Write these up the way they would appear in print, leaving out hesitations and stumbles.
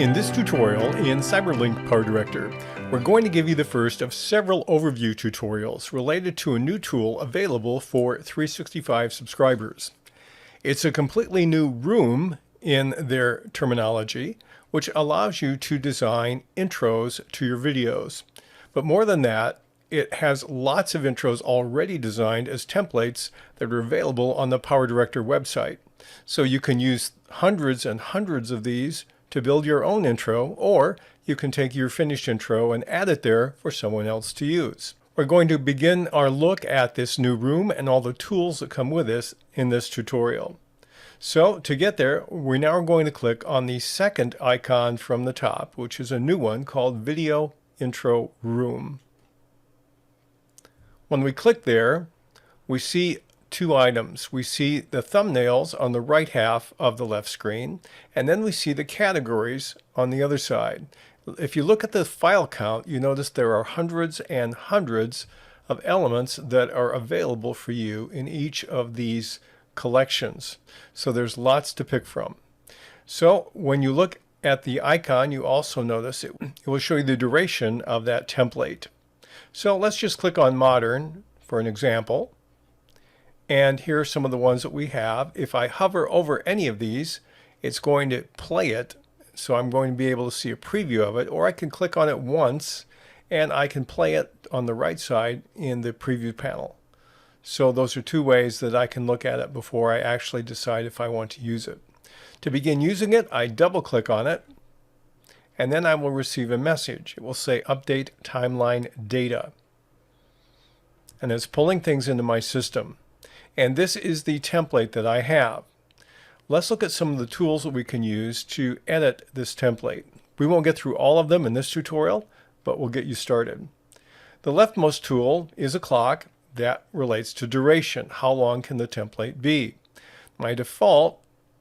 In this tutorial in Cyberlink PowerDirector, we're going to give you the first of several overview tutorials related to a new tool available for 365 subscribers. It's a completely new room in their terminology, which allows you to design intros to your videos. But more than that, it has lots of intros already designed as templates that are available on the PowerDirector website. So you can use hundreds and hundreds of these to build your own intro, or you can take your finished intro and add it there for someone else to use. We're going to begin our look at this new room and all the tools that come with this in this tutorial. So to get there, we now are going to click on the second icon from the top, which is a new one called Video Intro Room. When we click there, we see two items. We see the thumbnails on the right half of the left screen, and then we see the categories on the other side. If you look at the file count, you notice there are hundreds and hundreds of elements that are available for you in each of these collections. So there's lots to pick from. So when you look at the icon, you also notice it will show you the duration of that template. So let's just click on Modern for an example. And here are some of the ones that we have. If I hover over any of these, it's going to play it. So I'm going to be able to see a preview of it, or I can click on it once and I can play it on the right side in the preview panel. So those are two ways that I can look at it before I actually decide if I want to use it. To begin using it, I double click on it, and then I will receive a message. It will say Update Timeline Data. And it's pulling things into my system. And this is the template that I have. Let's look at some of the tools that we can use to edit this template. We won't get through all of them in this tutorial, but we'll get you started. The leftmost tool is a clock that relates to duration. How long can the template be? My default,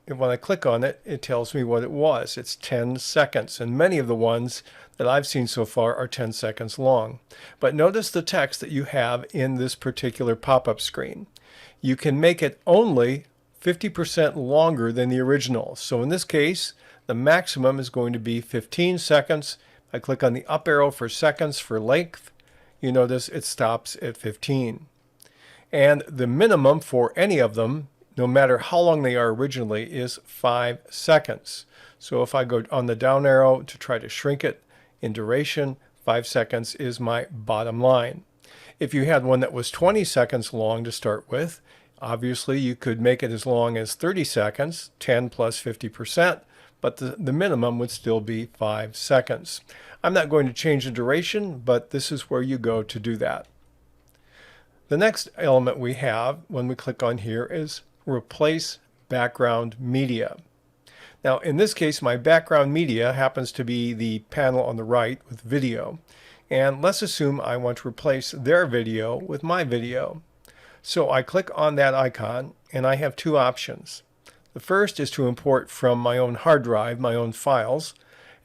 when I click on it, it tells me what it was. It's 10 seconds, and many of the ones that I've seen so far are 10 seconds long. But notice the text that you have in this particular pop-up screen. You can make it only 50% longer than the original. So in this case, the maximum is going to be 15 seconds. I click on the up arrow for seconds for length. You notice it stops at 15. And the minimum for any of them, no matter how long they are originally, is 5 seconds. So if I go on the down arrow to try to shrink it in duration, 5 seconds is my bottom line. If you had one that was 20 seconds long to start with, obviously you could make it as long as 30 seconds, 10 plus 50%, but the minimum would still be 5 seconds. I'm not going to change the duration, but this is where you go to do that. The next element we have when we click on here is Replace Background Media. Now in this case, my background media happens to be the panel on the right with video. And let's assume I want to replace their video with my video. So I click on that icon and I have two options. The first is to import from my own hard drive, my own files.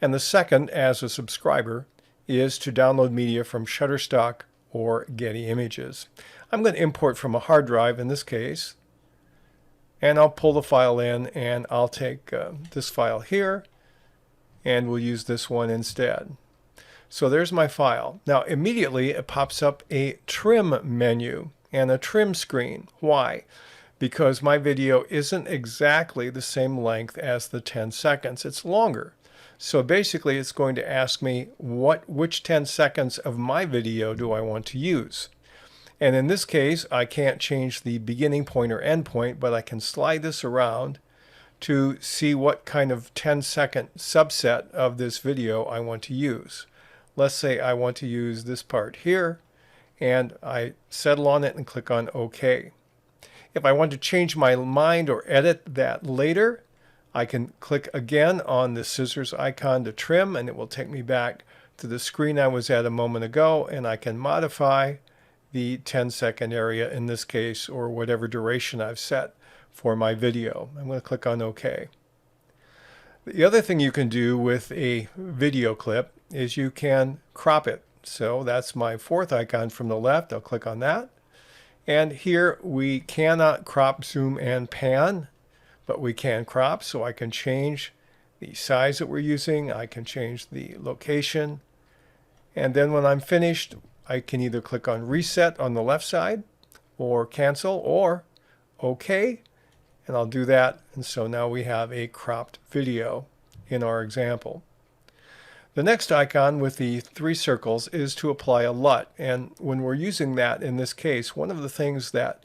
And the second, as a subscriber, is to download media from Shutterstock or Getty Images. I'm going to import from a hard drive in this case. And I'll pull the file in and I'll take this file here and we'll use this one instead. So there's my file. Now immediately it pops up a trim menu and a trim screen. Why? Because my video isn't exactly the same length as the 10 seconds. It's longer. So basically it's going to ask me which 10 seconds of my video do I want to use. And in this case I can't change the beginning point or end point, but I can slide this around to see what kind of 10-second subset of this video I want to use. Let's say I want to use this part here, and I settle on it and click on OK. If I want to change my mind or edit that later, I can click again on the scissors icon to trim, and it will take me back to the screen I was at a moment ago, and I can modify the 10-second area in this case, or whatever duration I've set for my video. I'm going to click on OK. The other thing you can do with a video clip is you can crop it. So that's my fourth icon from the left. I'll click on that. And here we cannot crop, zoom, and pan, but we can crop. So I can change the size that we're using. I can change the location. And then when I'm finished, I can either click on Reset on the left side, or Cancel, or OK. And I'll do that. And so now we have a cropped video in our example. The next icon with the 3 circles is to apply a LUT. And when we're using that in this case, one of the things that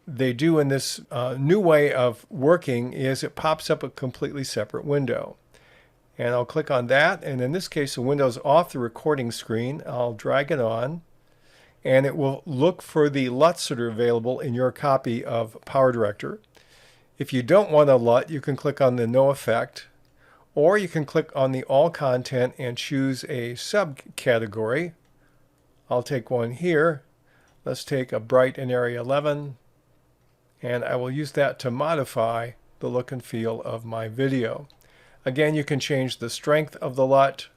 they do in this new way of working is it pops up a completely separate window. And I'll click on that. And in this case, the window's off the recording screen. I'll drag it on. And it will look for the LUTs that are available in your copy of PowerDirector. If you don't want a LUT, you can click on the No Effect. Or you can click on the All Content and choose a subcategory. I'll take one here. Let's take a bright in area 11. And I will use that to modify the look and feel of my video. Again, you can change the strength of the LUT.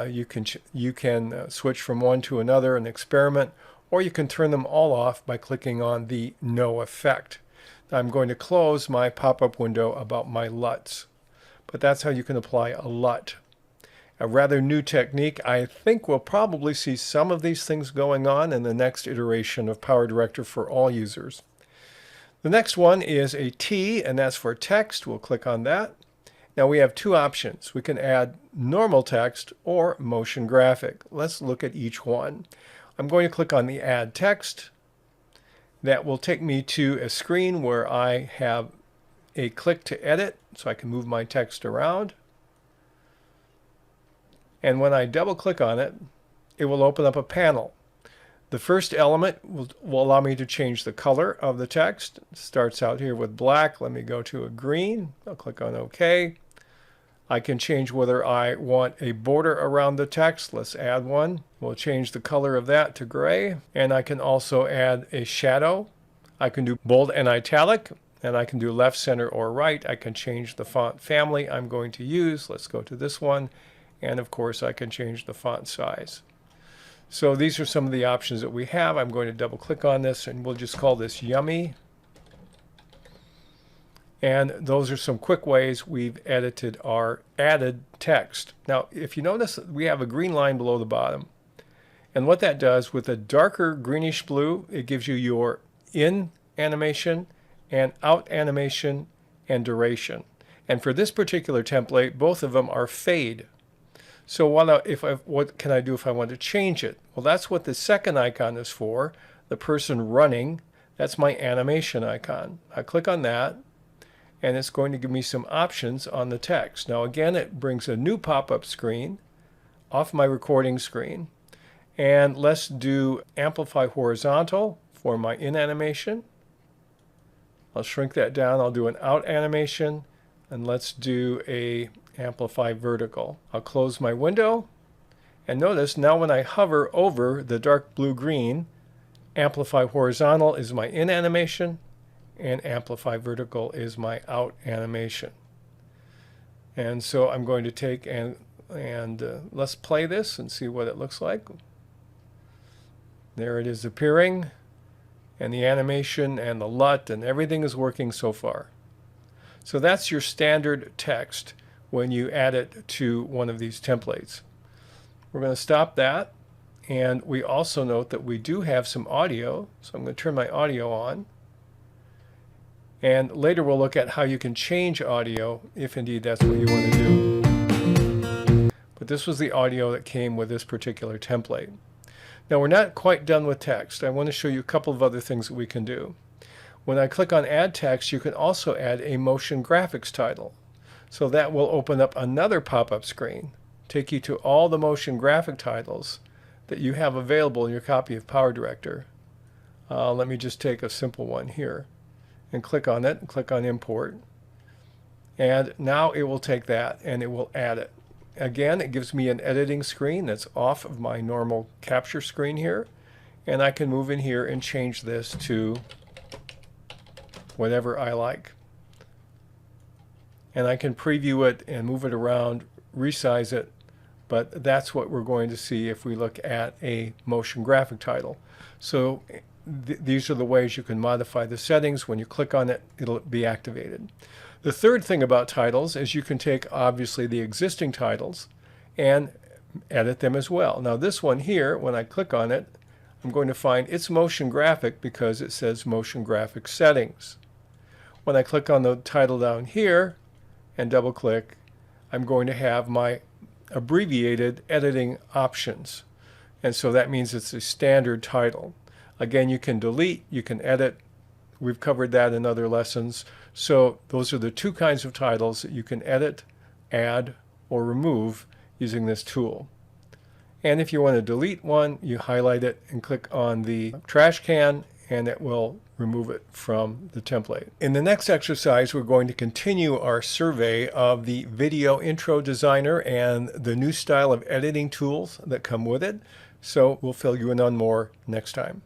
You can switch from one to another and experiment, or you can turn them all off by clicking on the No Effect. Now I'm going to close my pop-up window about my LUTs. But that's how you can apply a LUT. A rather new technique. I think we'll probably see some of these things going on in the next iteration of PowerDirector for all users. The next one is a T, and that's for text. We'll click on that. Now we have 2 options. We can add normal text or motion graphic. Let's look at each one. I'm going to click on the Add Text. That will take me to a screen where I have a click to edit, so I can move my text around. And when I double click on it, it will open up a panel. The first element will allow me to change the color of the text. It starts out here with black. Let me go to a green. I'll click on OK. I can change whether I want a border around the text. Let's add one. We'll change the color of that to gray. And I can also add a shadow. I can do bold and italic. And I can do left, center, or right. I can change the font family I'm going to use. Let's go to this one. And of course, I can change the font size. So these are some of the options that we have. I'm going to double click on this, and we'll just call this Yummy. And those are some quick ways we've edited our added text. Now, if you notice, we have a green line below the bottom. And what that does, with a darker greenish blue, it gives you your in animation and out animation and duration. And for this particular template, both of them are fade. So what can I do if I want to change it? Well, that's what the second icon is for, the person running. That's my animation icon. I click on that, and it's going to give me some options on the text. Now again, it brings a new pop-up screen off my recording screen. And let's do amplify horizontal for my in animation. I'll shrink that down. I'll do an out animation, and let's do a amplify vertical. I'll close my window, and notice now when I hover over the dark blue-green, amplify horizontal is my in animation, and amplify vertical is my out animation. And so I'm going to take and let's play this and see what it looks like. There it is appearing. And the animation and the LUT and everything is working so far. So that's your standard text when you add it to one of these templates. We're going to stop that, and we also note that we do have some audio, so I'm going to turn my audio on. And later we'll look at how you can change audio if indeed that's what you want to do. But this was the audio that came with this particular template. Now we're not quite done with text. I want to show you a couple of other things that we can do. When I click on Add Text, you can also add a motion graphics title. So that will open up another pop-up screen, take you to all the motion graphic titles that you have available in your copy of PowerDirector. Let me just take a simple one here and click on it and click on Import. And now it will take that and it will add it. Again, it gives me an editing screen that's off of my normal capture screen here, and I can move in here and change this to whatever I like. And I can preview it and move it around, resize it, but that's what we're going to see if we look at a motion graphic title. So these are the ways you can modify the settings. When you click on it, it'll be activated. The third thing about titles is you can take, obviously, the existing titles and edit them as well. Now this one here, when I click on it, I'm going to find its motion graphic because it says motion graphic settings. When I click on the title down here and double click, I'm going to have my abbreviated editing options. And so that means it's a standard title. Again, you can delete, you can edit. We've covered that in other lessons. So those are the two kinds of titles that you can edit, add, or remove using this tool. And if you want to delete one, you highlight it and click on the trash can, and it will remove it from the template. In the next exercise, we're going to continue our survey of the Video Intro Designer and the new style of editing tools that come with it. So we'll fill you in on more next time.